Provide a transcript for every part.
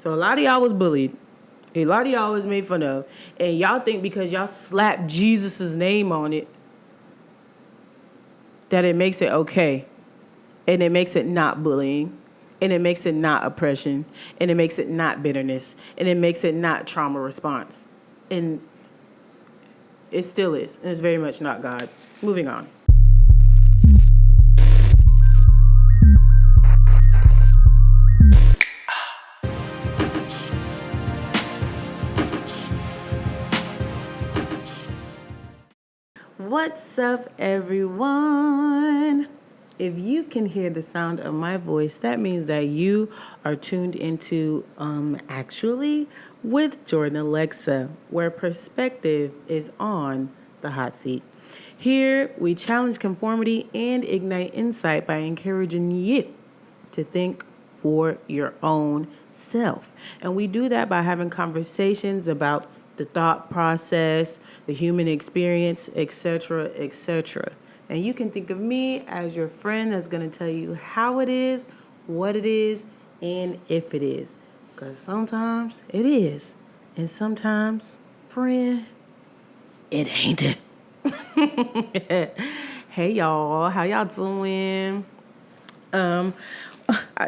So a lot of y'all was bullied. A lot of y'all was made fun of. And y'all think because y'all slapped Jesus' name on it, that it makes it okay. And it makes it not bullying. And it makes it not oppression. And it makes it not bitterness. And it makes it not trauma response. And it still is. And it's very much not God. Moving on. What's up, everyone? If you can hear the sound of my voice, that means that you are tuned into Actually with Jordan Alexa, where perspective is on the hot seat. Here, we challenge conformity and ignite insight by encouraging you to think for your own self. And we do that by having conversations about the thought process, the human experience, etc., etc. And you can think of me as your friend that's going to tell you how it is, what it is, and if it is. Because sometimes it is. And sometimes, friend, it ain't it. Hey, y'all. How y'all doing?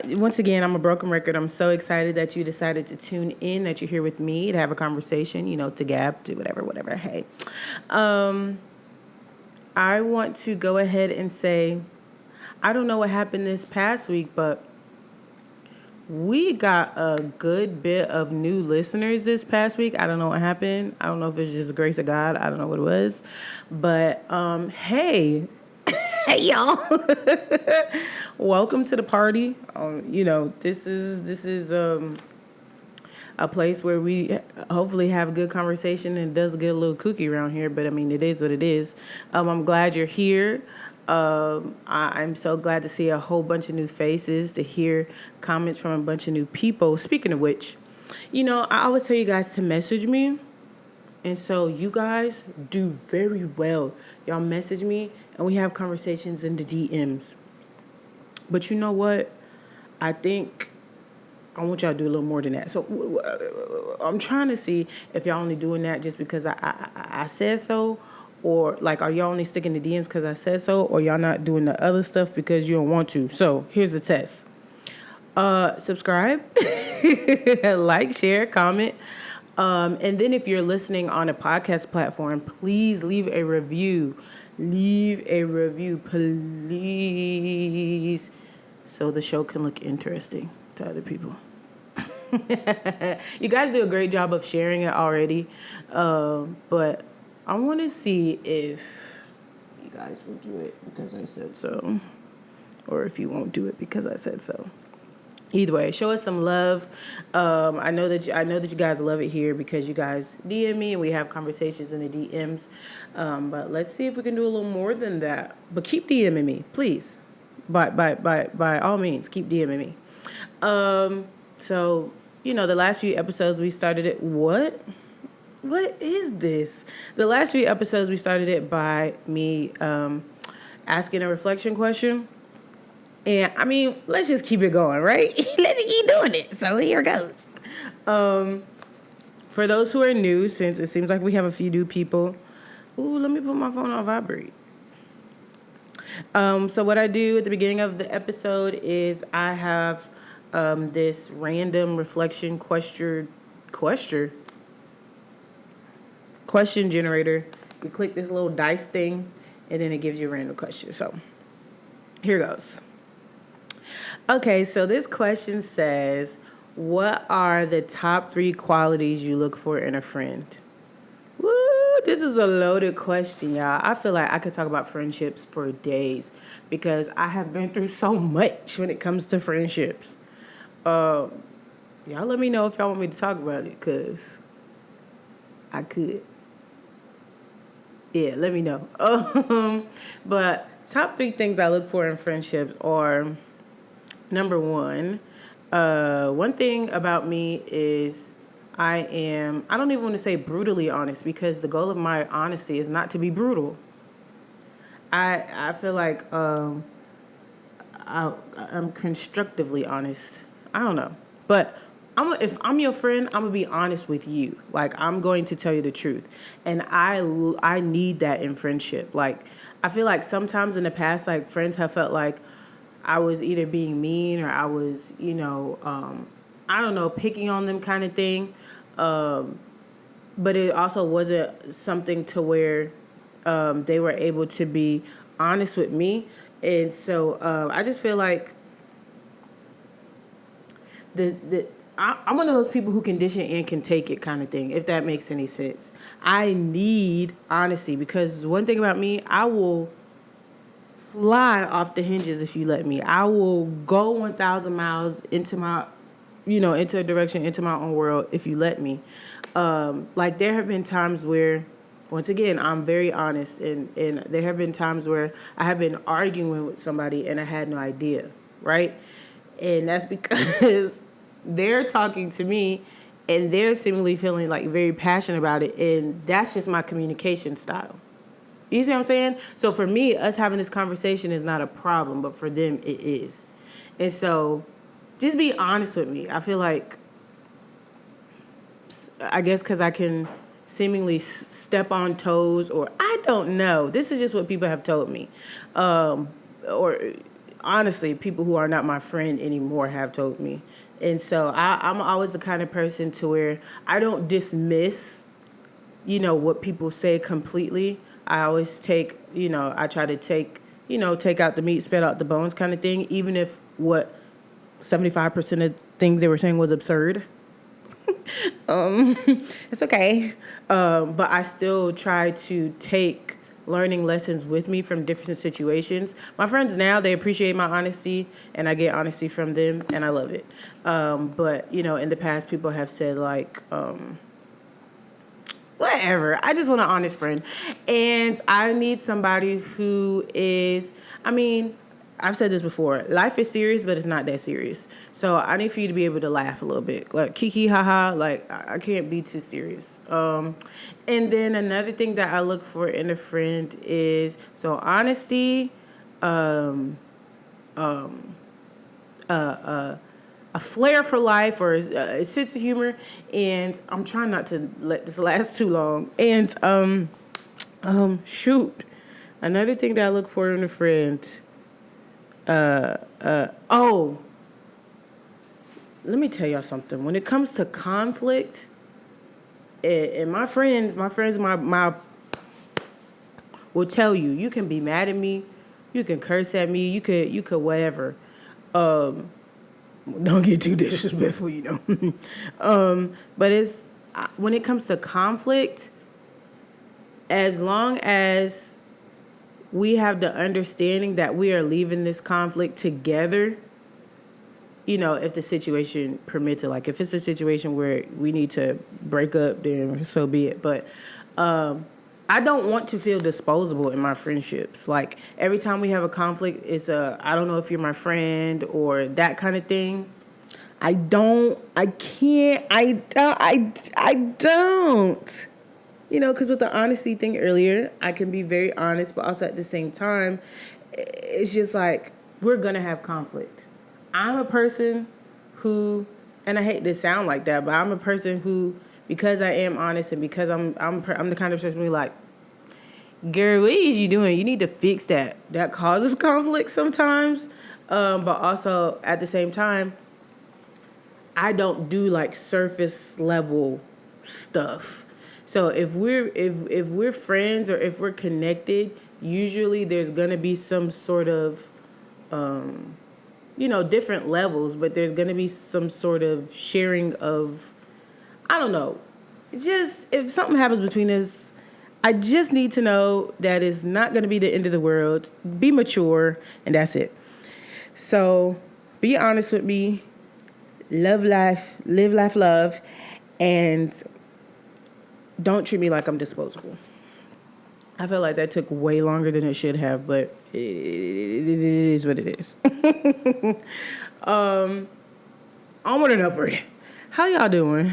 Once again, I'm a broken record. I'm so excited that you decided to tune in, that you're here with me to have a conversation, to gab, do whatever. Hey, I want to go ahead and say, I don't know what happened this past week, but we got a good bit of new listeners this past week. I don't know what happened. I don't know if it's just the grace of God. I don't know what it was. But, hey, hey, y'all. Welcome to the party. This is a place where we hopefully have a good conversation, and it does get a little kooky around here, but I mean, it is what it is. I'm glad you're here. I'm so glad to see a whole bunch of new faces, to hear comments from a bunch of new people. Speaking of which, I always tell you guys to message me. And so you guys do very well. Y'all message me and we have conversations in the DMs. But you know what? I think I want y'all to do a little more than that. So I'm trying to see if y'all only doing that just because I said so, or like, are y'all only sticking to DMs because I said so, or y'all not doing the other stuff because you don't want to. So here's the test. Subscribe, like, share, comment. And then if you're listening on a podcast platform, please leave a review. Leave a review, please, so the show can look interesting to other people. You guys do a great job of sharing it already, but I want to see if you guys will do it because I said so, or if you won't do it because I said so. Either way, show us some love. I know that you guys love it here because you guys DM me and we have conversations in the DMs. But let's see if we can do a little more than that. But keep DMing me, please. By all means, keep DMing me. So the last few episodes we started it. What is this? The last few episodes we started it by me asking a reflection question. And I mean, let's just keep it going, right? Let's keep doing it. So here goes. For those who are new, since it seems like we have a few new people. Ooh, let me put my phone on vibrate. So what I do at the beginning of the episode is I have this random reflection question generator. You click this little dice thing, and then it gives you a random question. So here goes. Okay, so this question says, what are the top 3 qualities you look for in a friend? Woo, this is a loaded question, y'all. I feel like I could talk about friendships for days because I have been through so much when it comes to friendships. Y'all let me know if y'all want me to talk about it because I could. Yeah, let me know. But top 3 things I look for in friendships are... Number 1, one thing about me is I don't even want to say brutally honest because the goal of my honesty is not to be brutal. I feel like I'm constructively honest. I don't know. But if I'm your friend, I'm gonna be honest with you. Like, I'm going to tell you the truth, and I need that in friendship. Like, I feel like sometimes in the past, like, friends have felt like I was either being mean or I was, I don't know, picking on them kind of thing. But it also wasn't something to where they were able to be honest with me. And so I just feel like I'm one of those people who can dish it and can take it kind of thing, if that makes any sense. I need honesty because one thing about me, I will fly off the hinges if you let me. I will go 1,000 miles into into a direction, into my own world if you let me. Like there have been times where, once again, I'm very honest, and there have been times where I have been arguing with somebody and I had no idea, right? And that's because they're talking to me and they're seemingly feeling like very passionate about it, and that's just my communication style. You see what I'm saying? So for me, us having this conversation is not a problem, but for them it is. And so just be honest with me. I feel like, I guess because I can seemingly step on toes, or I don't know. This is just what people have told me. Or honestly, people who are not my friend anymore have told me. And so I'm always the kind of person to where I don't dismiss, what people say completely. I always take, I try to take, take out the meat, spit out the bones kind of thing, even if what 75% of things they were saying was absurd. It's okay. But I still try to take learning lessons with me from different situations. My friends now, they appreciate my honesty, and I get honesty from them, and I love it. But, in the past, people have said, like, whatever. I just want an honest friend. And I need somebody who is, I've said this before. Life is serious, but it's not that serious. So I need for you to be able to laugh a little bit. Like, kiki, haha. Like, I can't be too serious. And then another thing that I look for in a friend is, so honesty, a flair for life, or a sense of humor, and I'm trying not to let this last too long. And shoot, another thing that I look for in a friend. Oh, let me tell y'all something. When it comes to conflict, and my friends, my will tell you, you can be mad at me, you can curse at me, you could whatever. Don't get too disrespectful, But it's when it comes to conflict, as long as we have the understanding that we are leaving this conflict together, if the situation permits it. Like if it's a situation where we need to break up, then so be it. But I don't want to feel disposable in my friendships. Like every time we have a conflict, it's I don't know if you're my friend or that kind of thing. I don't. Because with the honesty thing earlier, I can be very honest, but also at the same time, it's just like we're gonna have conflict. I'm a person who, and I hate to sound like that, but I'm a person who, because I am honest and because I'm the kind of person who like, Gary, what is you doing? You need to fix that. That causes conflict sometimes, but also at the same time, I don't do like surface level stuff. So if we're friends or if we're connected, usually there's gonna be some sort of different levels, but there's gonna be some sort of sharing of, I don't know. Just if something happens between us, I just need to know that it's not gonna be the end of the world. Be mature, and that's it. So be honest with me. Love life, live life, love, and don't treat me like I'm disposable. I feel like that took way longer than it should have, but it is what it is. Onward and upward. How y'all doing?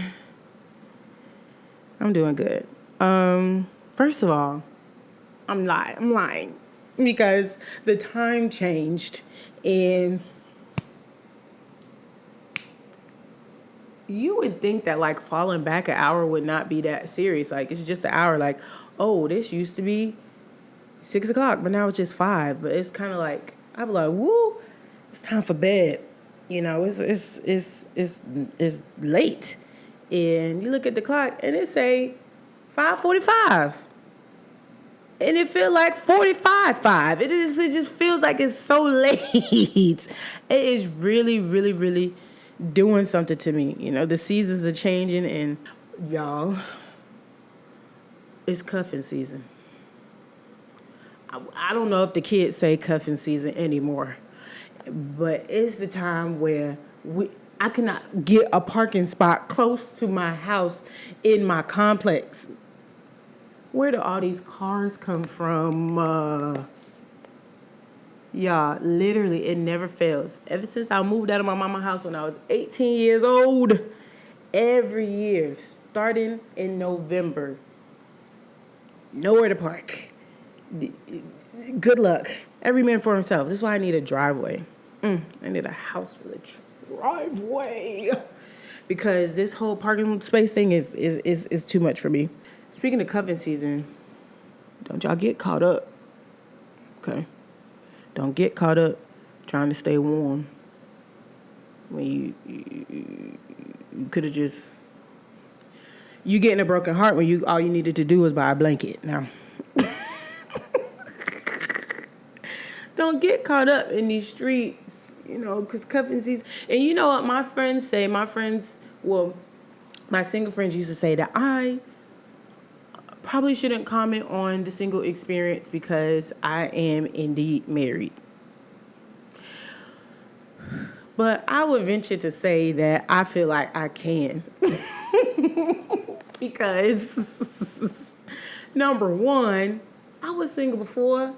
I'm doing good. First of all, I'm lying because the time changed, and you would think that like falling back an hour would not be that serious. Like it's just an hour. Like, oh, this used to be 6 o'clock, but now it's just 5. But it's kind of like I'm like, woo, it's time for bed. You know, it's late, and you look at the clock and it say 5:45. And it feels like 45. It just feels like it's so late. It is really, really, really doing something to me. You know, the seasons are changing, and y'all, it's cuffing season. I don't know if the kids say cuffing season anymore, but it's the time where I cannot get a parking spot close to my house in my complex. Where do all these cars come from? Yeah, literally, it never fails. Ever since I moved out of my mama's house when I was 18 years old, every year, starting in November, nowhere to park. Good luck. Every man for himself. This is why I need a driveway. I need a house with a driveway. Because this whole parking space thing is too much for me. Speaking of cuffing season, don't y'all get caught up. Okay? Don't get caught up trying to stay warm when you could have just... You getting a broken heart when all you needed to do was buy a blanket. Now, don't get caught up in these streets, you know, because cuffing season... And you know what my friends say? My single friends used to say that I probably shouldn't comment on the single experience because I am indeed married. But I would venture to say that I feel like I can. Because, number one, I was single before,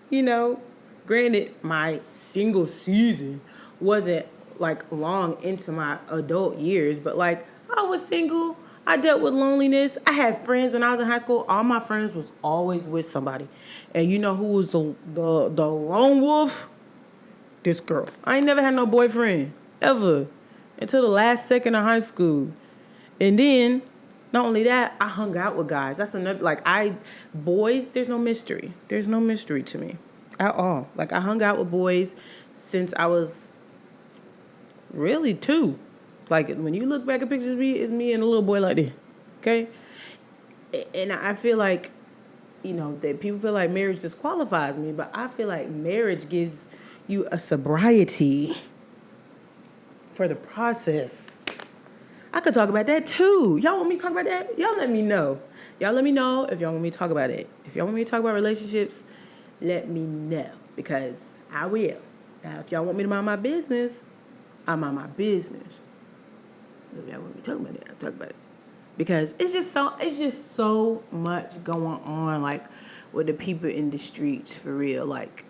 you know. Granted, my single season wasn't like long into my adult years, but like I was single. I dealt with loneliness. I had friends when I was in high school. All my friends was always with somebody. And you know who was the lone wolf? This girl. I ain't never had no boyfriend, ever, until the last second of high school. And then, not only that, I hung out with guys. That's another, boys, there's no mystery. There's no mystery to me at all. Like, I hung out with boys since I was really 2. Like, when you look back at pictures of me, it's me and a little boy like this, okay? And I feel like, you know, that people feel like marriage disqualifies me, but I feel like marriage gives you a sobriety for the process. I could talk about that too. Y'all want me to talk about that? Y'all let me know. Y'all let me know if y'all want me to talk about it. If y'all want me to talk about relationships, let me know, because I will. Now, if y'all want me to mind my business, I mind my business. If y'all want me to talk about it, I'll talk about it. Because it's just so much going on, like, with the people in the streets, for real. Like,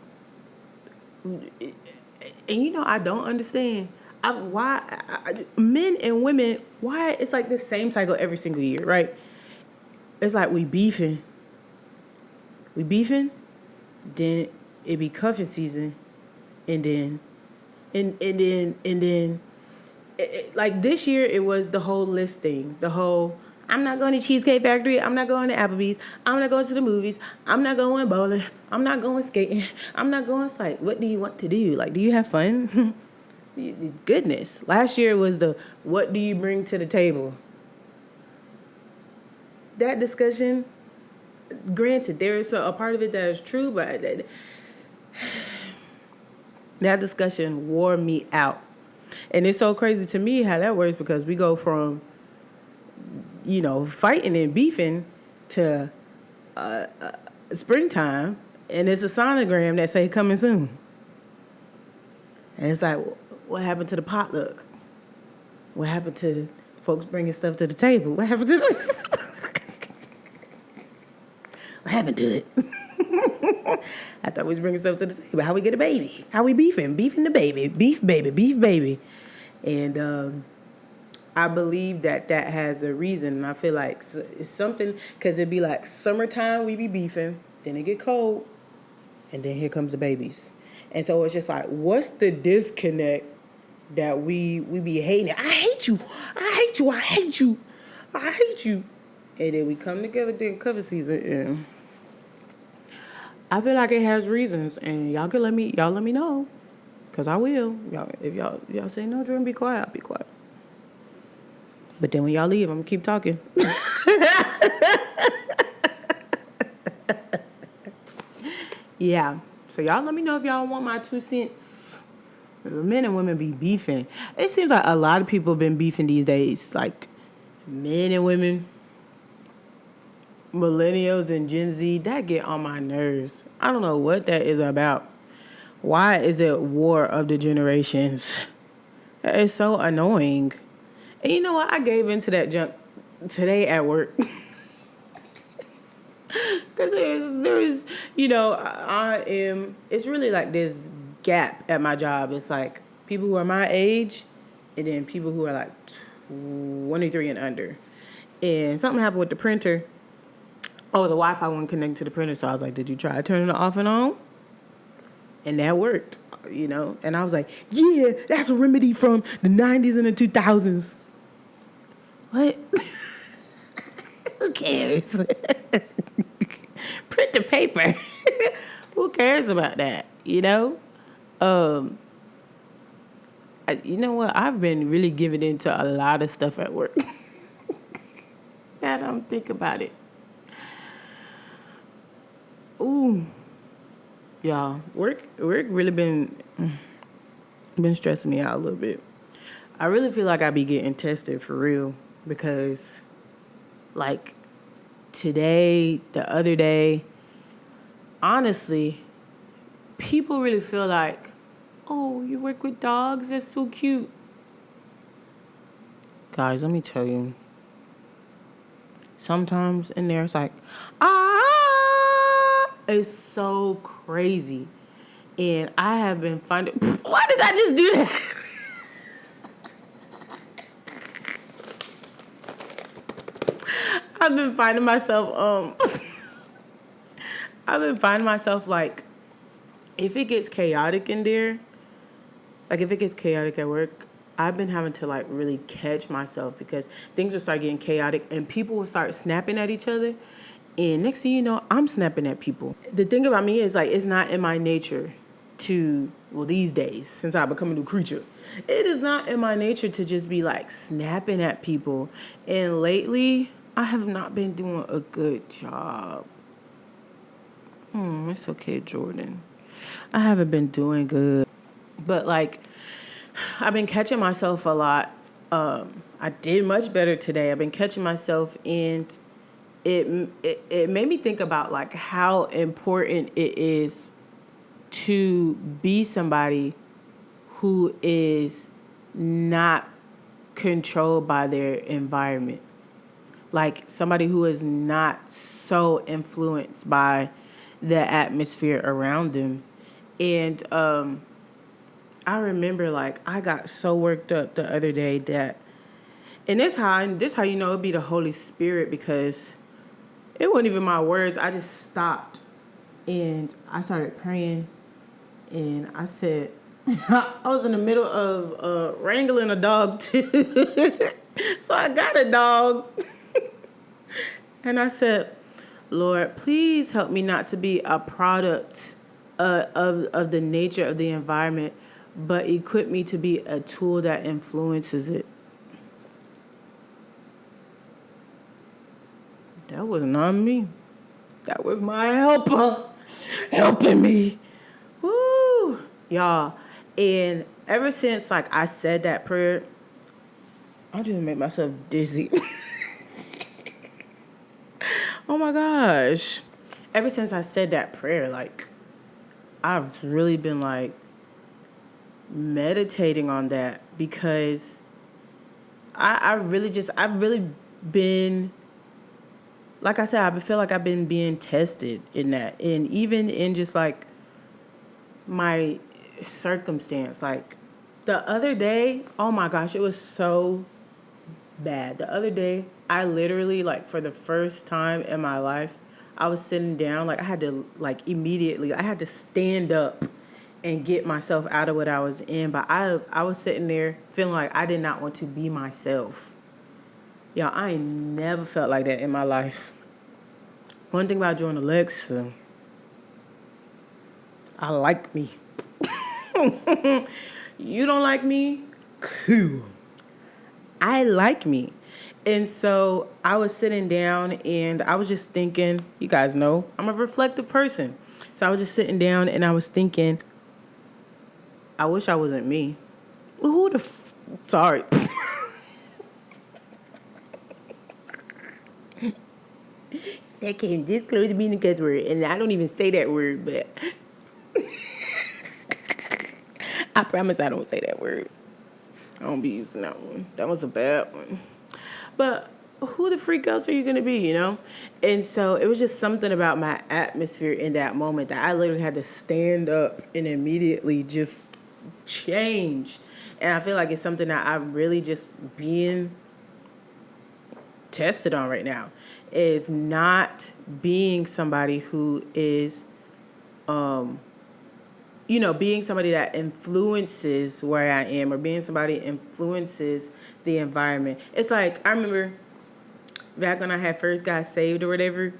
and you know, I don't understand why men and women, why it's like the same cycle every single year, right? It's like we beefing, then it be cuffing season, and then like this year it was the whole list thing, the whole I'm not going to Cheesecake Factory, I'm not going to Applebee's, I'm not going to the movies, I'm not going bowling, I'm not going skating, I'm not going like, what do you want to do? Like, do you have fun? Goodness. Last year was the what do you bring to the table? That discussion, granted, there is a part of it that is true, but that discussion wore me out. And it's so crazy to me how that works, because we go from, you know, fighting and beefing to springtime, and it's a sonogram that say coming soon. And it's like, what happened to the potluck? What happened to folks bringing stuff to the table? What happened to what happened to it? I thought we was bringing stuff to the table. How we get a baby? How we beefing? Beefing the baby. Beef baby. And I believe that has a reason. And I feel like it's something, because it'd be like summertime, we be beefing. Then it get cold. And then here comes the babies. And so it's just like, what's the disconnect that we be hating. I hate you. I hate you. I hate you. I hate you. And then we come together during cover season, and I feel like it has reasons, and let me know, cause I will. Y'all, if y'all say no, Jordan, be quiet. I'll be quiet. But then when y'all leave, I'm gonna keep talking. Yeah. So y'all let me know if y'all want my 2 cents. Men and women be beefing. It seems like a lot of people have been beefing these days. Like men and women, millennials and Gen Z, that get on my nerves. I don't know what that is about. Why is it war of the generations? That is so annoying. And you know what? I gave into that junk today at work. Because there's, it's really like this gap at my job. It's like people who are my age and then people who are like 23 and under. And something happened with the printer. Oh, the Wi-Fi wasn't connected to the printer. So I was like, did you try turning it off and on? And that worked, And I was like, yeah, that's a remedy from the 90s and the 2000s. What? Who cares? Print the paper. Who cares about that? You know what? I've been really giving into a lot of stuff at work. I don't think about it. Ooh, y'all, work really been stressing me out a little bit. I really feel like I be getting tested for real because, like, today, the other day, honestly, people really feel like, oh, you work with dogs? That's so cute. Guys, let me tell you. Sometimes in there, it's like, it's so crazy. And I have been finding, why did I just do that? I've been finding myself, like, if it gets chaotic in there, like if it gets chaotic at work, I've been having to like really catch myself because things will start getting chaotic and people will start snapping at each other. And next thing you know, I'm snapping at people. The thing about me is like, it's not in my nature these days, since I've become a new creature, it is not in my nature to just be like snapping at people. And lately, I have not been doing a good job. It's okay, Jordan. I haven't been doing good. But like, I've been catching myself a lot. I did much better today. I've been catching myself, and it made me think about like how important it is to be somebody who is not controlled by their environment. Like somebody who is not so influenced by the atmosphere around them. And I remember like I got so worked up the other day that, and this how you know it'd be the Holy Spirit, because it wasn't even my words. I just stopped and I started praying, and I said, I was in the middle of wrangling a dog too. So I got a dog. And I said, Lord, please help me not to be a product of the nature of the environment, but equip me to be a tool that influences it. That was not me. That was my helper helping me. Woo, y'all. And ever since like I said that prayer, I just made myself dizzy. Oh my gosh. Ever since I said that prayer, like I've really been like meditating on that, because I've really been, like I said, I feel like I've been being tested in that. And even in just like my circumstance, like the other day, oh my gosh, it was so bad. The other day, I literally, like for the first time in my life, I was sitting down, like I had to like immediately, I had to stand up and get myself out of what I was in. But I was sitting there feeling like I did not want to be myself. Y'all, I ain't never felt like that in my life. One thing about Jordan Alexa, I like me. You don't like me? Cool. I like me. And so I was sitting down and I was just thinking, you guys know, I'm a reflective person. So I was just sitting down and I was thinking, I wish I wasn't me. Sorry. That came this close to being a cuss word. And I don't even say that word, but I promise I don't say that word. I don't be using that one. That was a bad one. But who the freak else are you going to be, you know? And so it was just something about my atmosphere in that moment that I literally had to stand up and immediately just change. And I feel like it's something that I'm really just being tested on right now, is not being somebody who is, being somebody that influences where I am, or being somebody influences the environment. It's like, I remember back when I had first got saved or whatever,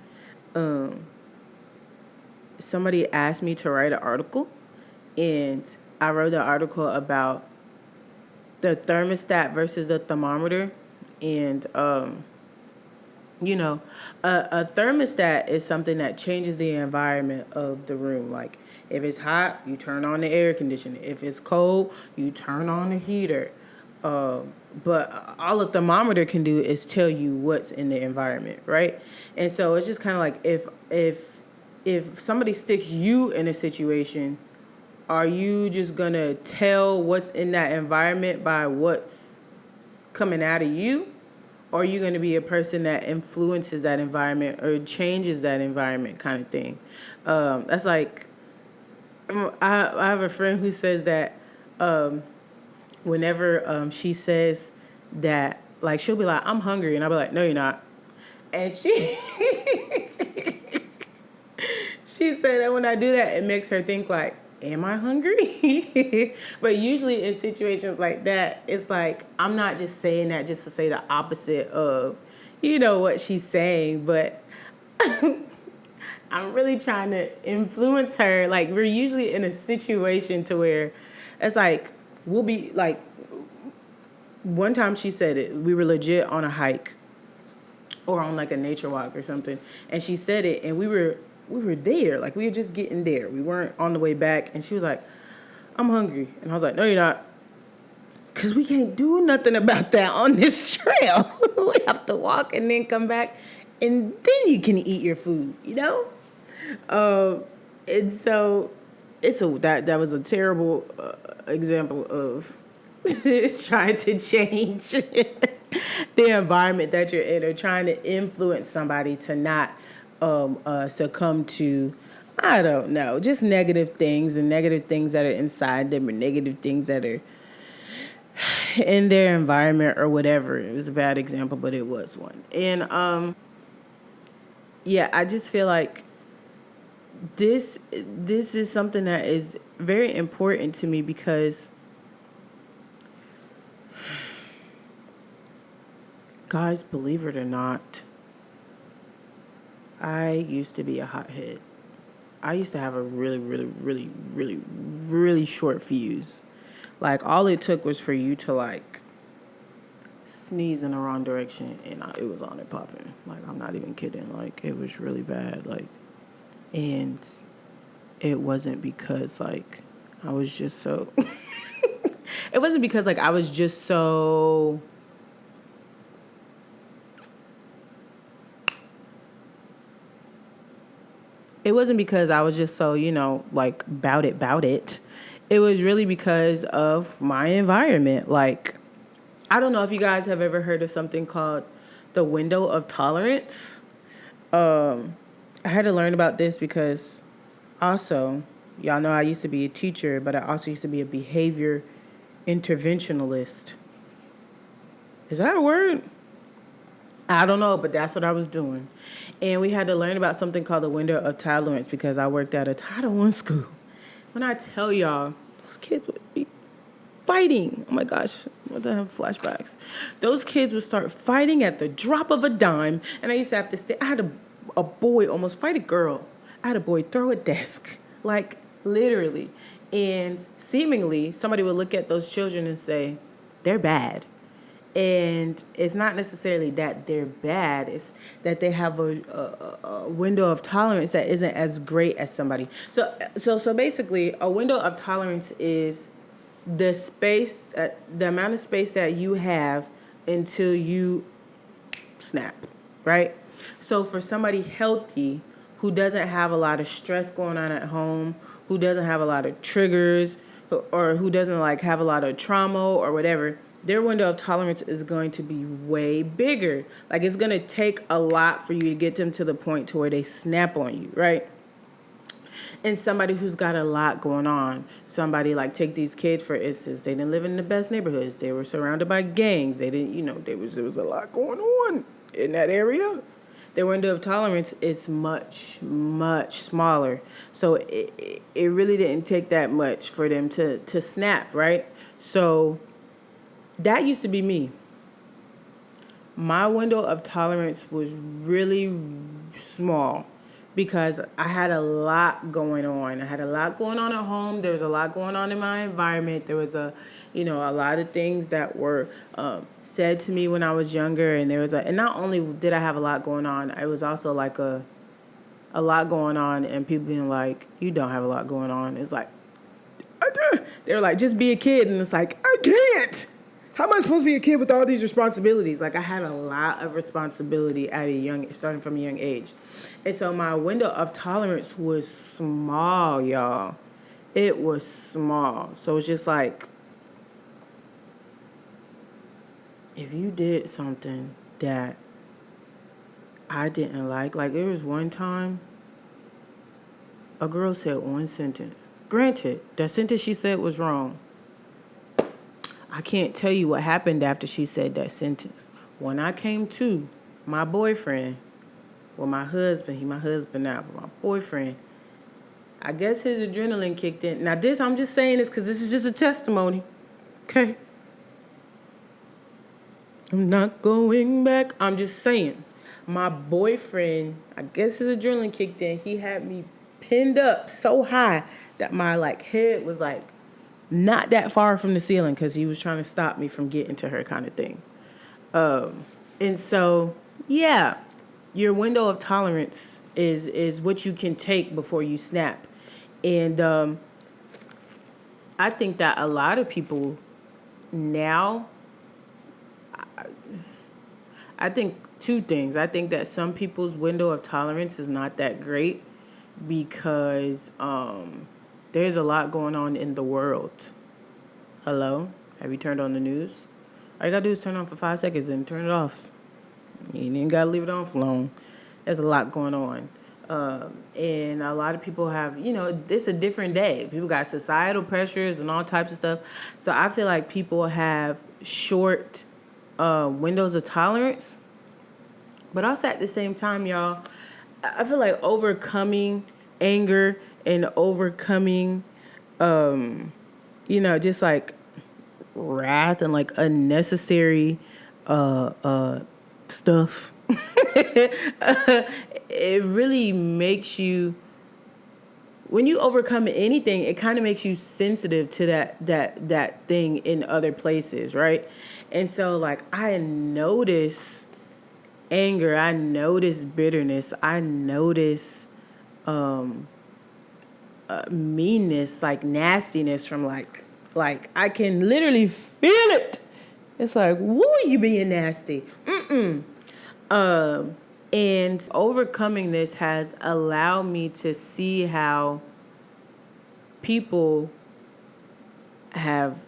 somebody asked me to write an article, and I wrote an article about the thermostat versus the thermometer. And, a thermostat is something that changes the environment of the room. Like, if it's hot, you turn on the air conditioner. If it's cold, you turn on the heater. But all a thermometer can do is tell you what's in the environment, right? And so it's just kind of like, if somebody sticks you in a situation, are you just gonna tell what's in that environment by what's coming out of you? Or are you going to be a person that influences that environment or changes that environment, kind of thing? That's like, I have a friend who says that whenever she says that, like, she'll be like, I'm hungry. And I'll be like, no, you're not. And she said that when I do that, it makes her think like, am I hungry? But usually in situations like that, it's like, I'm not just saying that just to say the opposite of, what she's saying, but I'm really trying to influence her. Like, we're usually in a situation to where it's like, we'll be like, one time she said it, we were legit on a hike or on like a nature walk or something. And she said it, and we were there. Like, we were just getting there. We weren't on the way back. And she was like, I'm hungry. And I was like, no, you're not. Because we can't do nothing about that on this trail. We have to walk and then come back, and then you can eat your food, And so that was a terrible example of trying to change the environment that you're in, or trying to influence somebody to not succumb to, I don't know, just negative things, and negative things that are inside them, or negative things that are in their environment or whatever. It was a bad example, but it was one. And I just feel like this is something that is very important to me, because guys, believe it or not, I used to be a hothead. I used to have a really, really, really, really, really short fuse. Like, all it took was for you to, like, sneeze in the wrong direction, and it was on and popping. Like, I'm not even kidding. Like, it was really bad. Like, and it wasn't because, like, I was just so... It wasn't because, like, I was just so... It wasn't because I was just so, like, bout it. It was really because of my environment. Like, I don't know if you guys have ever heard of something called the window of tolerance. I had to learn about this because also, y'all know I used to be a teacher, but I also used to be a behavior interventionalist. Is that a word? I don't know, but that's what I was doing. And we had to learn about something called the window of tolerance because I worked at a Title I school. When I tell y'all, those kids would be fighting. Oh my gosh, what the hell, flashbacks. Those kids would start fighting at the drop of a dime, and I used to have to stay. I had a boy almost fight a girl. I had a boy throw a desk, like literally. And seemingly, somebody would look at those children and say, they're bad. And it's not necessarily that they're bad, it's that they have a window of tolerance that isn't as great as somebody. So basically, a window of tolerance is the space, the amount of space that you have until you snap, right? So for somebody healthy who doesn't have a lot of stress going on at home, who doesn't have a lot of triggers, or who doesn't like have a lot of trauma or whatever, their window of tolerance is going to be way bigger. Like, it's going to take a lot for you to get them to the point to where they snap on you, right? And somebody who's got a lot going on, somebody like, take these kids for instance, they didn't live in the best neighborhoods, they were surrounded by gangs, they didn't, there was a lot going on in that area. Their window of tolerance is much, much smaller. So it really didn't take that much for them to snap, right? So that used to be me. My window of tolerance was really small because I had a lot going on. I had a lot going on at home. There was a lot going on in my environment. There was a lot of things that were said to me when I was younger. And and not only did I have a lot going on, it was also like a lot going on and people being like, you don't have a lot going on. It's like, they're like, just be a kid. And it's like, I can't. How am I supposed to be a kid with all these responsibilities? Like, I had a lot of responsibility starting from a young age. And so my window of tolerance was small, y'all. It was small. So it's just like, if you did something that I didn't like there was one time a girl said one sentence. Granted, that sentence she said was wrong. I can't tell you what happened after she said that sentence. When I came to, my boyfriend, my husband, he my husband now, but my boyfriend, I guess his adrenaline kicked in. Now I'm just saying this because this is just a testimony, okay? I'm not going back. I'm just saying. My boyfriend, I guess his adrenaline kicked in. He had me pinned up so high that my head was not that far from the ceiling because he was trying to stop me from getting to her kind of thing. And so, yeah, your window of tolerance is what you can take before you snap. And I think that a lot of people now, I think two things. I think that some people's window of tolerance is not that great because there's a lot going on in the world. Hello? Have you turned on the news? All you gotta do is turn it on for 5 seconds and turn it off. You ain't gotta leave it on for long. There's a lot going on. And a lot of people have, it's a different day. People got societal pressures and all types of stuff. So I feel like people have short windows of tolerance. But also at the same time, y'all, I feel like overcoming anger and overcoming, just wrath and unnecessary stuff. It really makes you, when you overcome anything, it kind of makes you sensitive to that thing in other places, right? And so I notice anger, I notice bitterness, I notice meanness, nastiness from I can literally feel it. It's like, woo, you being nasty. And overcoming this has allowed me to see how people have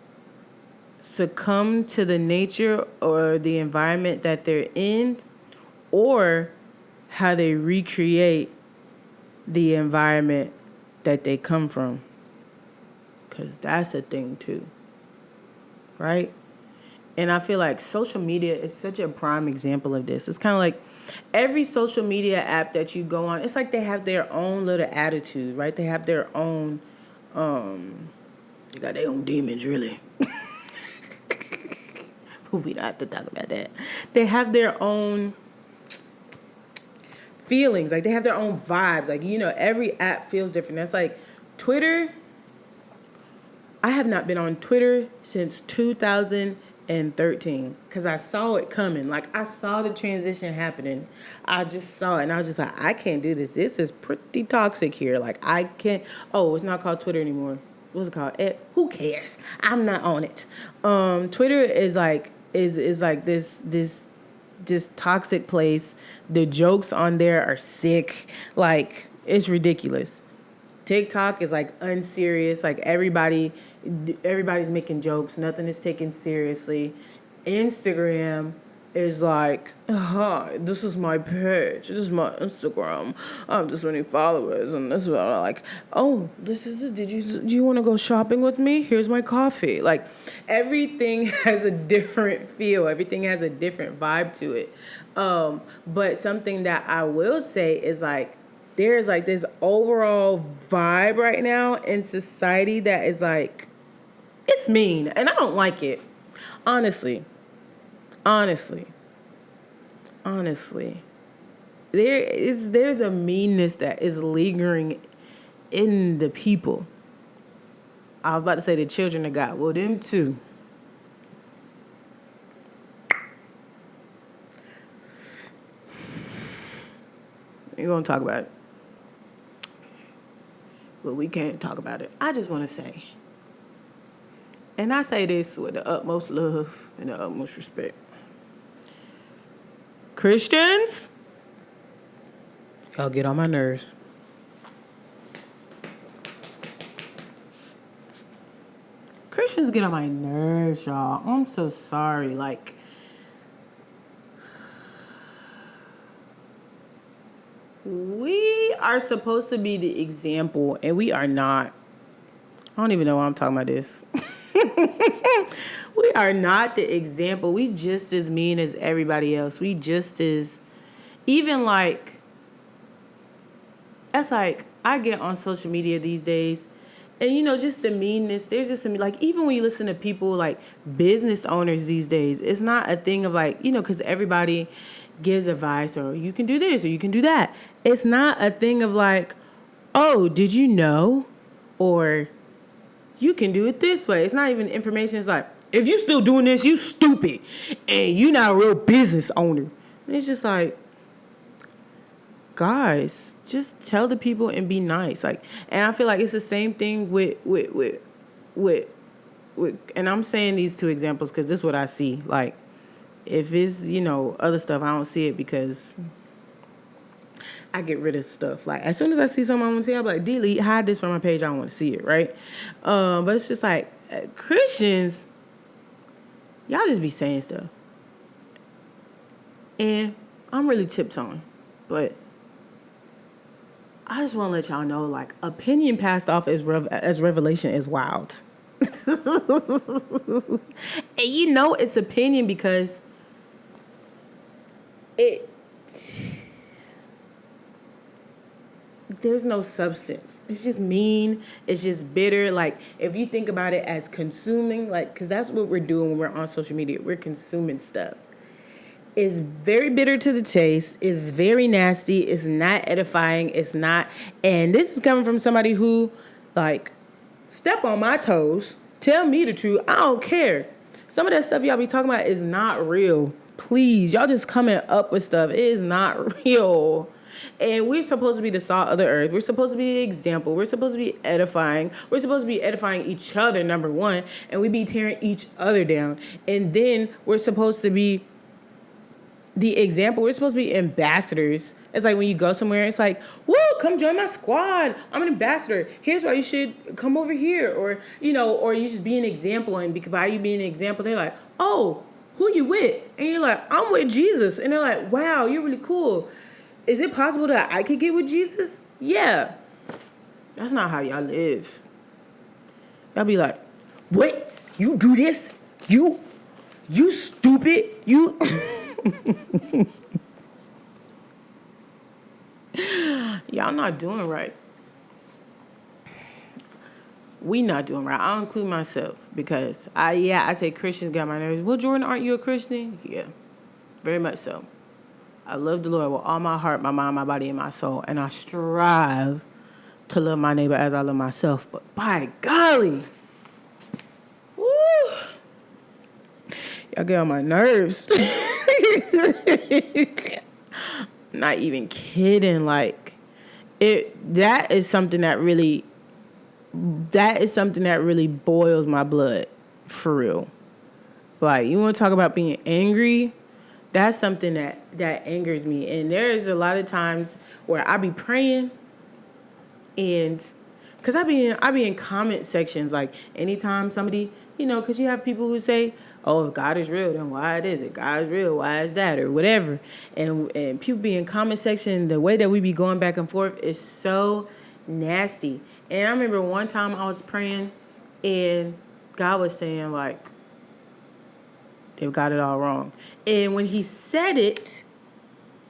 succumbed to the nature or the environment that they're in, or how they recreate the environment that they come from. Because that's a thing too, right? And I feel like social media is such a prime example of this. It's kind of like every social media app that you go on, it's like they have their own little attitude, right? They have their own They got their own demons, really. We don't have to talk about that. They have their own feelings. Like, they have their own vibes. Like, every app feels different. That's like Twitter. I have not been on Twitter since 2013 because I saw it coming. Like, I saw the transition happening. I just saw it, and I was just like, I can't do this. This is pretty toxic here. Like, I can't. Oh, it's not called Twitter anymore. What's it called? X? Who cares? I'm not on it. Twitter is like this toxic place. The jokes on there are sick. Like, it's ridiculous. TikTok is like unserious. Like, everybody's making jokes. Nothing is taken seriously. Instagram is like, this is my page. This is my Instagram. I have this many followers, and this is what I like. Oh, this is it. Do you want to go shopping with me? Here's my coffee. Like, everything has a different feel. Everything has a different vibe to it. But something that I will say is like, there's like this overall vibe right now in society that is like, it's mean, and I don't like it. Honestly. There's a meanness that is lingering in the people. I was about to say the children of God. Well, them too. We're going to talk about it. But we can't talk about it. I just want to say, and I say this with the utmost love and the utmost respect. Christians, y'all get on my nerves. Christians get on my nerves, y'all. I'm so sorry. Like, we are supposed to be the example, and we are not. I don't even know why I'm talking about this. We are not the example. We just as mean as everybody else. We just as, even like, that's like, I get on social media these days, and just the meanness. There's just some, like, even when you listen to people like business owners these days, it's not a thing of like, because everybody gives advice, or you can do this or you can do that. It's not a thing of like, oh, did you know? Or you can do it this way. It's not even information. It's like, if you still doing this, you stupid. And you not a real business owner. And it's just like, guys, just tell the people and be nice. Like, and I feel like it's the same thing with and I'm saying these two examples because this is what I see. Like, if it's, other stuff, I don't see it because I get rid of stuff. Like, as soon as I see something I want to see, I'm like, delete, hide this from my page. I don't want to see it, right? But it's just like, Christians, y'all just be saying stuff. And I'm really tiptoeing. But I just want to let y'all know, like, opinion passed off as revelation is wild. And it's opinion because there's no substance. It's just mean. It's just bitter. Like, if you think about it as consuming, like, because that's what we're doing when we're on social media. We're consuming stuff. It's very bitter to the taste. It's very nasty. It's not edifying. It's not. And this is coming from somebody who, like, step on my toes. Tell me the truth. I don't care. Some of that stuff y'all be talking about is not real. Please, y'all just coming up with stuff. It is not real. And we're supposed to be the salt of the earth. We're supposed to be the example. We're supposed to be edifying. We're supposed to be edifying each other, number one. And we be tearing each other down. And then we're supposed to be the example. We're supposed to be ambassadors. It's like when you go somewhere, it's like, woo, come join my squad. I'm an ambassador. Here's why you should come over here. Or, or you just be an example. And by you being an example, they're like, oh, who you with? And you're like, I'm with Jesus. And they're like, wow, you're really cool. Is it possible that I could get with Jesus? Yeah. That's not how y'all live. Y'all be like, what? You do this? You stupid? You... Y'all not doing right. we not doing right. I'll include myself because I say Christians got my nerves. Well, Jordan, aren't you a Christian? Yeah, very much so. I love the Lord with all my heart, my mind, my body, and my soul. And I strive to love my neighbor as I love myself. But by golly, woo, y'all get on my nerves. Not even kidding. Like, that is something that really boils my blood, for real. Like, you want to talk about being angry? That's something that angers me. And there is a lot of times where I be praying, and because I be in comment sections, like anytime somebody, because you have people who say, oh, if God is real, then why is it? God is real, why is that? Or whatever. And people be in comment section, the way that we be going back and forth is so nasty. And I remember one time I was praying and God was saying, like, they've got it all wrong. And when he said it,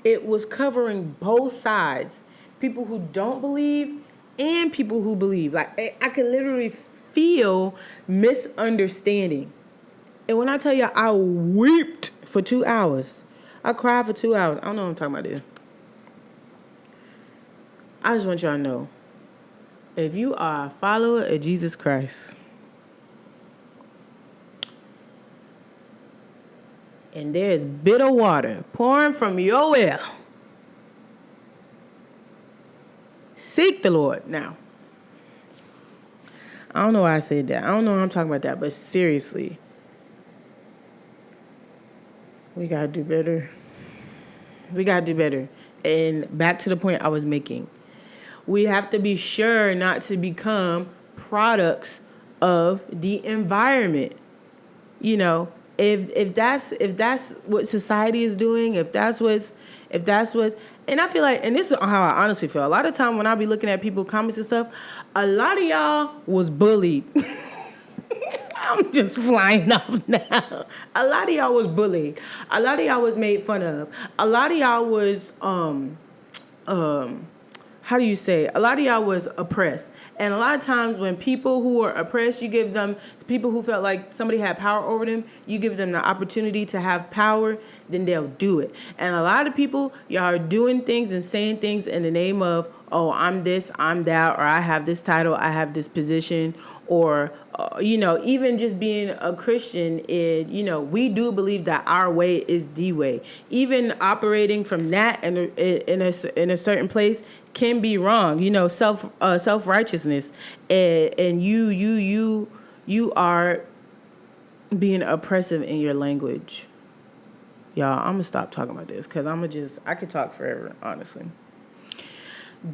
it was covering both sides. People who don't believe and people who believe. Like, I could literally feel misunderstanding. And when I tell you I wept for 2 hours, I cried for 2 hours. I don't know what I'm talking about this. I just want y'all to know, if you are a follower of Jesus Christ, and there is bitter water pouring from your well, seek the Lord. Now, I don't know why I said that. I don't know why I'm talking about that, but seriously, we got to do better. We got to do better. And back to the point I was making. We have to be sure not to become products of the environment. If that's what society is doing, if that's what's, and I feel like, and this is how I honestly feel. A lot of time when I be looking at people comments and stuff, a lot of y'all was bullied. I'm just flying off now. A lot of y'all was bullied. A lot of y'all was made fun of. A lot of y'all was how do you say? A lot of y'all was oppressed. And a lot of times when people who are oppressed, you give them, people who felt like somebody had power over them, you give them the opportunity to have power, then they'll do it. And a lot of people, y'all are doing things and saying things in the name of, oh, I'm this, I'm that, or I have this title, I have this position, or, even just being a Christian, we do believe that our way is the way. Even operating from that in a certain place can be wrong. Self-righteousness, and you are being oppressive in your language. Y'all, I'm gonna stop talking about this because I could talk forever, honestly.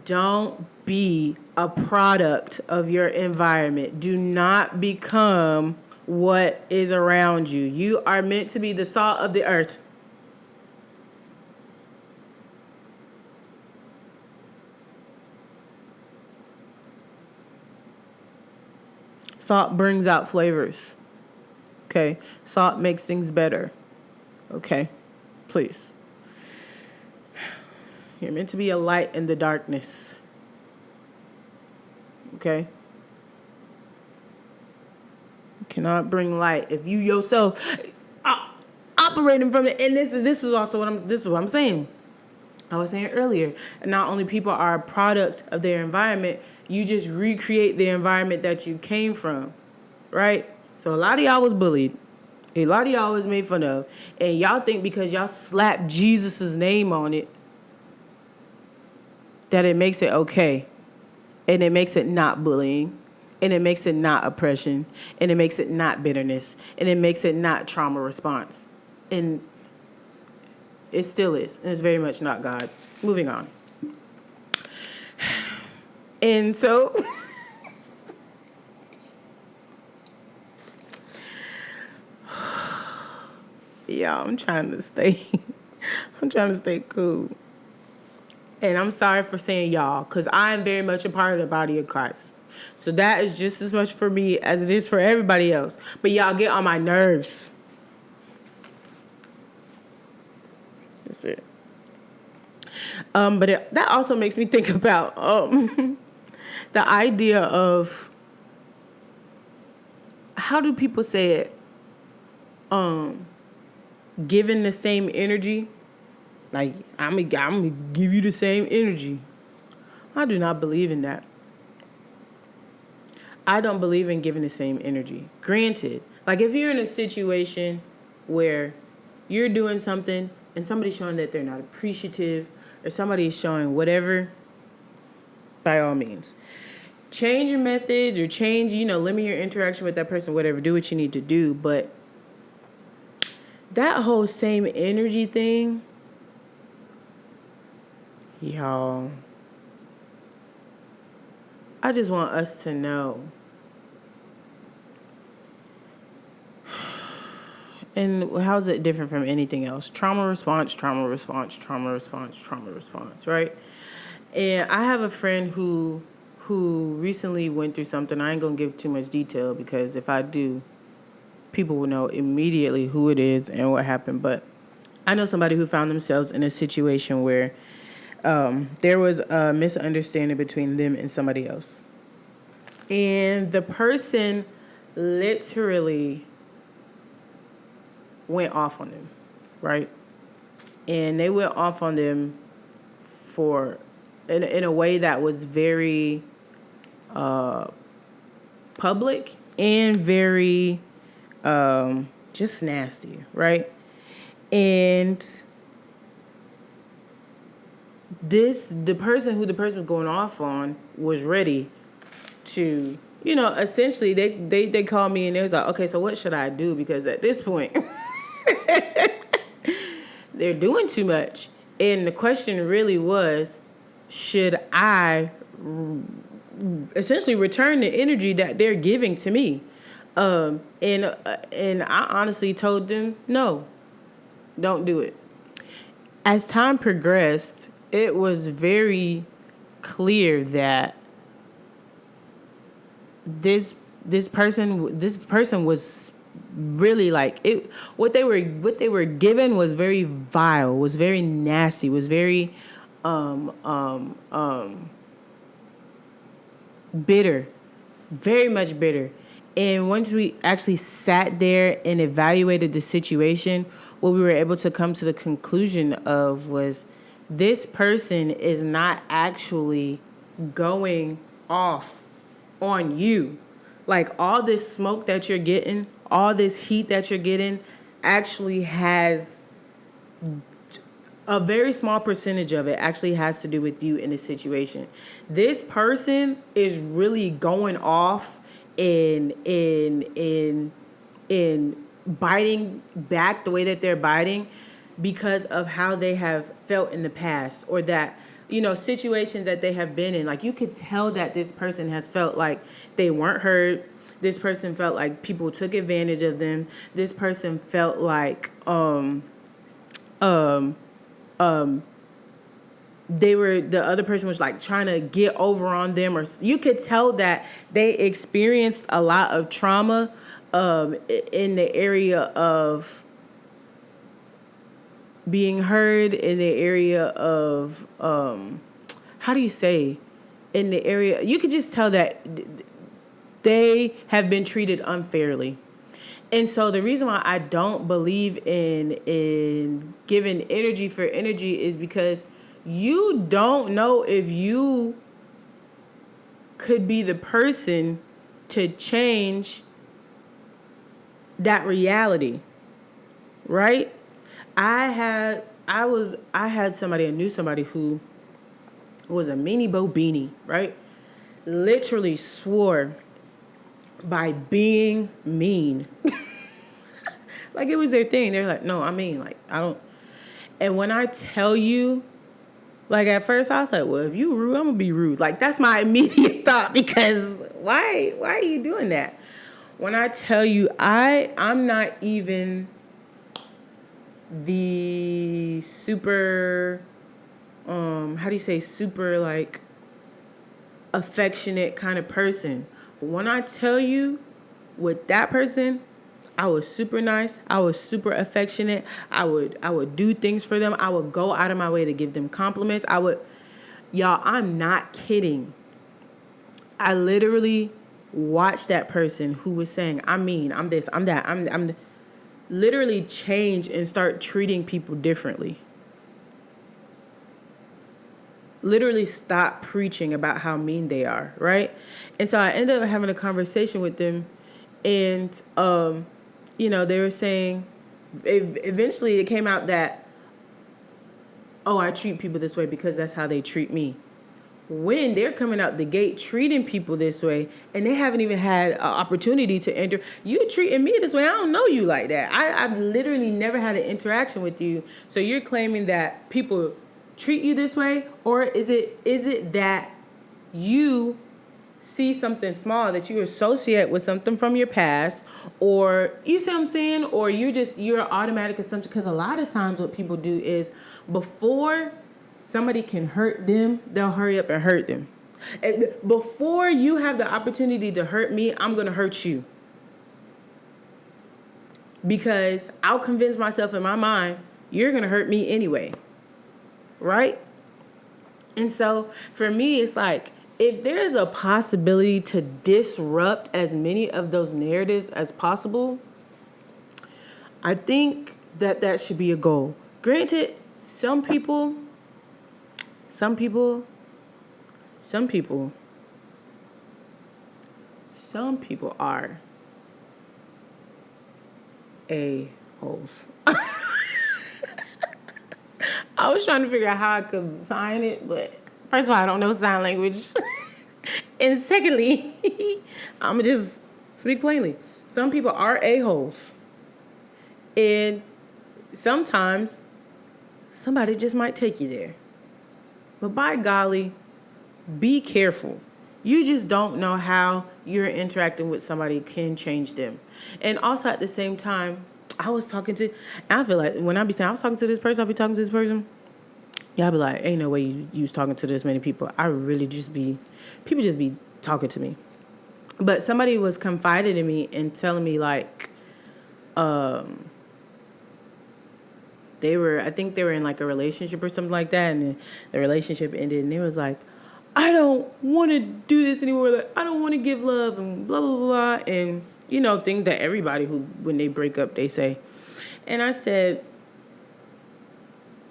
Don't be a product of your environment. Do not become what is around you. You are meant to be the salt of the earth. Salt brings out flavors. Okay? Salt makes things better. Okay? Please. You're meant to be a light in the darkness. Okay? You cannot bring light if you yourself operating from it. And this is also what I'm saying. I was saying earlier, not only people are a product of their environment, you just recreate the environment that you came from, right? So a lot of y'all was bullied. A lot of y'all was made fun of. And y'all think because y'all slapped Jesus' name on it, that it makes it okay. And it makes it not bullying. And it makes it not oppression. And it makes it not bitterness. And it makes it not trauma response. And it still is. And it's very much not God. Moving on. And so... yeah, I'm trying to stay cool. And I'm sorry for saying y'all, because I am very much a part of the body of Christ. So that is just as much for me as it is for everybody else. But y'all get on my nerves. That's it. But that also makes me think about the idea of how do people say it? Giving the same energy. Like, I'm gonna give you the same energy. I do not believe in that. I don't believe in giving the same energy. Granted, like if you're in a situation where you're doing something and somebody's showing that they're not appreciative or somebody's showing whatever, by all means, change your methods or change, limit your interaction with that person, whatever, do what you need to do. But that whole same energy thing, y'all, I just want us to know. And how's it different from anything else? Trauma response, trauma response, trauma response, trauma response, right? And I have a friend who recently went through something. I ain't gonna give too much detail because if I do, people will know immediately who it is and what happened. But I know somebody who found themselves in a situation where there was a misunderstanding between them and somebody else. And the person literally went off on them, right? And they went off on them for in a way that was very public and very just nasty, right? And the person who the person was going off on was ready to, essentially they called me and they was like, okay, so what should I do? Because at this point, they're doing too much. And the question really was, should I essentially return the energy that they're giving to me? And I honestly told them, no, don't do it. As time progressed, it was very clear that this person was really like it. What they were given was very vile, was very nasty, was very bitter, very much bitter. And once we actually sat there and evaluated the situation, what we were able to come to the conclusion of was this person is not actually going off on you. Like all this smoke that you're getting, all this heat that you're getting actually has a very small percentage of it actually has to do with you in this situation. This person is really going off in biting back the way that they're biting because of how they have felt in the past, or that, situations that they have been in. Like you could tell that this person has felt like they weren't heard. This person felt like people took advantage of them. This person felt like the other person was like trying to get over on them, or you could tell that they experienced a lot of trauma in the area of being heard, in the area of how do you say, in the area, you could just tell that they have been treated unfairly. And so the reason why I don't believe in giving energy for energy is because you don't know if you could be the person to change that reality, right? I had somebody, I knew somebody who was a meanie bo beanie, right? Literally swore by being mean. Like it was their thing. They're like, no, I mean, like, I don't. And when I tell you, like at first I was like, well, if you rude, I'm gonna be rude. Like that's my immediate thought, because why are you doing that? When I tell you, I'm not even the super, how do you say, super like affectionate kind of person. But when I tell you, with that person, I was super nice. I was super affectionate. I would do things for them. I would go out of my way to give them compliments. Y'all, I'm not kidding. I literally watch that person who was saying, I'm mean, I'm this, I'm that, I'm literally change and start treating people differently. Literally stop preaching about how mean they are, right? And so I ended up having a conversation with them, and they were saying, eventually it came out that, oh, I treat people this way because that's how they treat me. When they're coming out the gate treating people this way, and they haven't even had an opportunity to enter, you treating me this way, I don't know you like that. I've literally never had an interaction with you. So you're claiming that people treat you this way? Or is it that you see something small that you associate with something from your past, or you see what I'm saying, or you're automatic assumption? Because a lot of times what people do is, before somebody can hurt them, they'll hurry up and hurt them. And before you have the opportunity to hurt me, I'm gonna hurt you, because I'll convince myself in my mind you're gonna hurt me anyway, right? And so for me, it's like, if there is a possibility to disrupt as many of those narratives as possible, I think that should be a goal. Granted, some people are a-holes. I was trying to figure out how I could sign it, but first of all, I don't know sign language. And secondly, I'm going to just speak plainly. Some people are a-holes. And sometimes somebody just might take you there. But by golly, be careful. You just don't know how you're interacting with somebody can change them. And also at the same time, I feel like when I be saying I was talking to this person, I'll be talking to this person, y'all be like, ain't no way you was talking to this many people. People just be talking to me. But somebody was confiding in me and telling me, like, I think they were in like a relationship or something like that, and then the relationship ended, and they was like, I don't want to do this anymore. Like, I don't want to give love and blah, blah, blah. And, things that everybody when they break up, they say. And I said,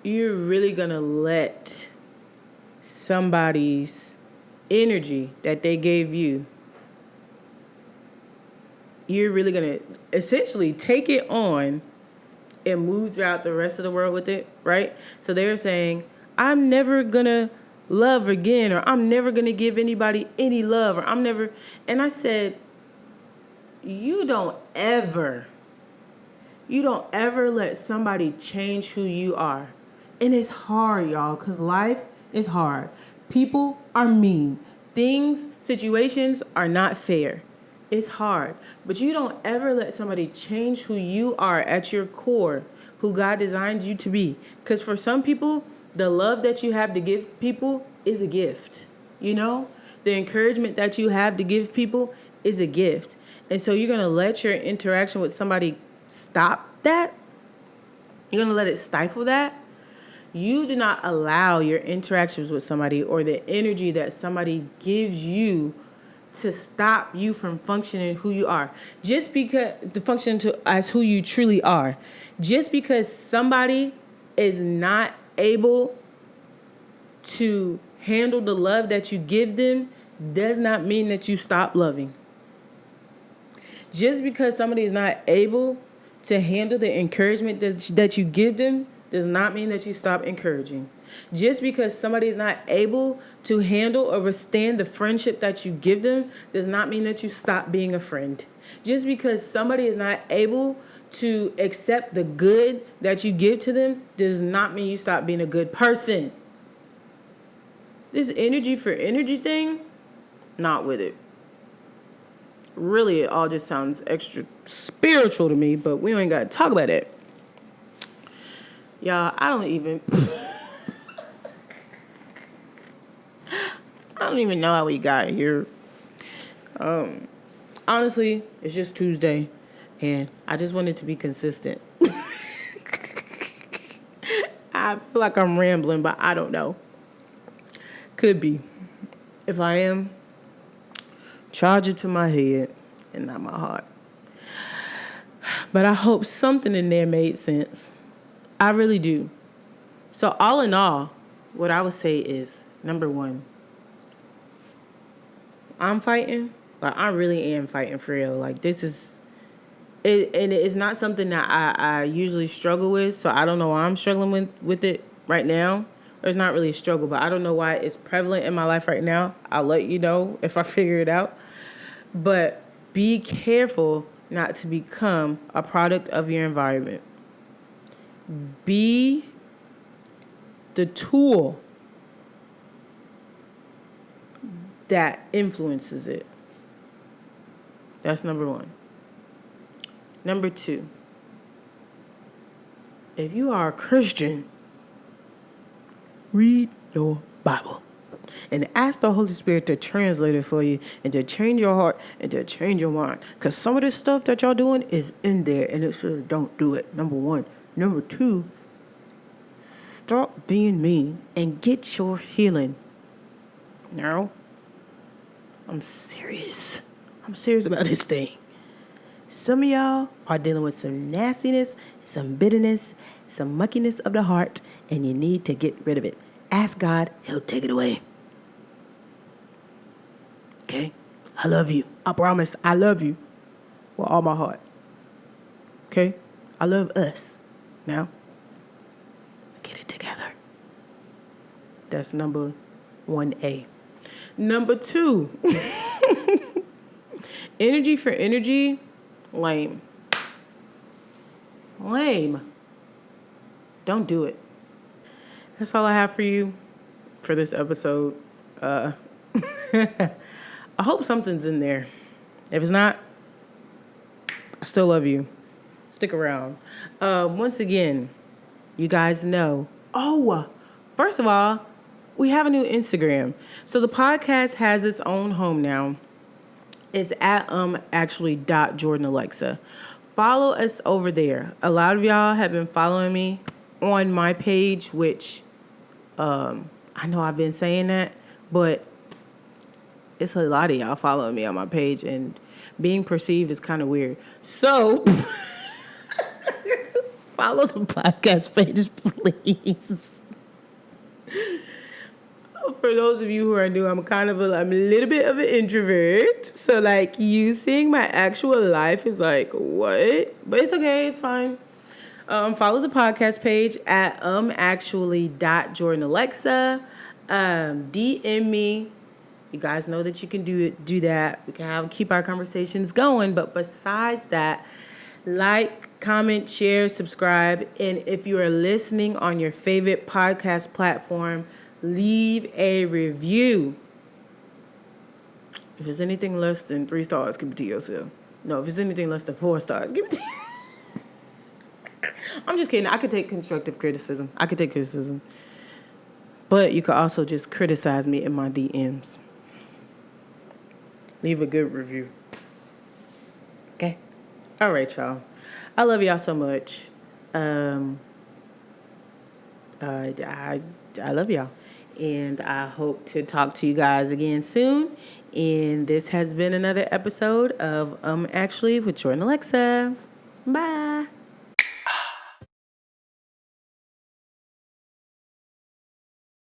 you're really going to let somebody's energy that they gave you, you're really going to essentially take it on and move throughout the rest of the world with it, right? So they're saying, I'm never going to love again, or I'm never going to give anybody any love, or I'm never. And I said, you don't ever let somebody change who you are. And it's hard, y'all, because life is hard. People are mean. Situations are not fair. It's hard. But you don't ever let somebody change who you are at your core, who God designed you to be. Because for some people, the love that you have to give people is a gift. The encouragement that you have to give people is a gift. And so you're going to let your interaction with somebody stop that? You're going to let it stifle that? You do not allow your interactions with somebody or the energy that somebody gives you to stop you from functioning who you are. Just because as who you truly are. Just because somebody is not able to handle the love that you give them does not mean that you stop loving. Just because somebody is not able to handle the encouragement that you give them does not mean that you stop encouraging. Just because somebody is not able to handle or withstand the friendship that you give them does not mean that you stop being a friend. Just because somebody is not able to accept the good that you give to them does not mean you stop being a good person. This energy for energy thing, not with it. Really, it all just sounds extra spiritual to me, but we ain't got to talk about that. Y'all, I don't even know how we got here. Honestly, it's just Tuesday, and I just wanted to be consistent. I feel like I'm rambling, but I don't know. Could be. If I am, Charge it to my head and not my heart. But I hope something in there made sense. I really do. So all in all, what I would say is, number one, I'm fighting. Like, I really am fighting for real. Like, this is it, and it's not something that I usually struggle with. So I don't know why I'm struggling with it right now. It's not really a struggle, but I don't know why it's prevalent in my life right now. I'll let you know if I figure it out. But be careful not to become a product of your environment. Be the tool that influences it. That's number one. Number two, if you are a Christian, read your Bible and ask the Holy Spirit to translate it for you and to change your heart and to change your mind. Because some of this stuff that y'all doing is in there and it says don't do it. Number one. Number two, stop being mean and get your healing. Now, I'm serious. I'm serious about this thing. Some of y'all are dealing with some nastiness, some bitterness, some muckiness of the heart, and you need to get rid of it. Ask God, He'll take it away. Okay? I love you. I promise I love you with all my heart. Okay? I love us. Now, get it together. That's number 1A. Number 2, energy for energy, lame. Don't do it. That's all I have for you for this episode. I hope something's in there. If it's not, I still love you. Stick around. Once again, you guys know. Oh, first of all, we have a new Instagram. So the podcast has its own home now. It's at actually.jordanalexa. Follow us over there. A lot of y'all have been following me on my page, which I know I've been saying that, but it's a lot of y'all following me on my page, and being perceived is kind of weird. So follow the podcast page, please. For those of you who are new, I'm a little bit of an introvert. So like you seeing my actual life is like, what? But it's okay. It's fine. Follow the podcast page at actually.jordanalexa. DM me. You guys know that you can do that. We can keep our conversations going. But besides that, like, comment, share, subscribe. And if you are listening on your favorite podcast platform, leave a review. If it's anything less than 3 stars, give it to yourself. No, if it's anything less than 4 stars, give it to you. I'm just kidding. I could take constructive criticism. But you could also just criticize me in my DMs. Leave a good review. Okay? All right, y'all. I love y'all so much. I love y'all. And I hope to talk to you guys again soon. And this has been another episode of Actually with Jordan Alexa. Bye.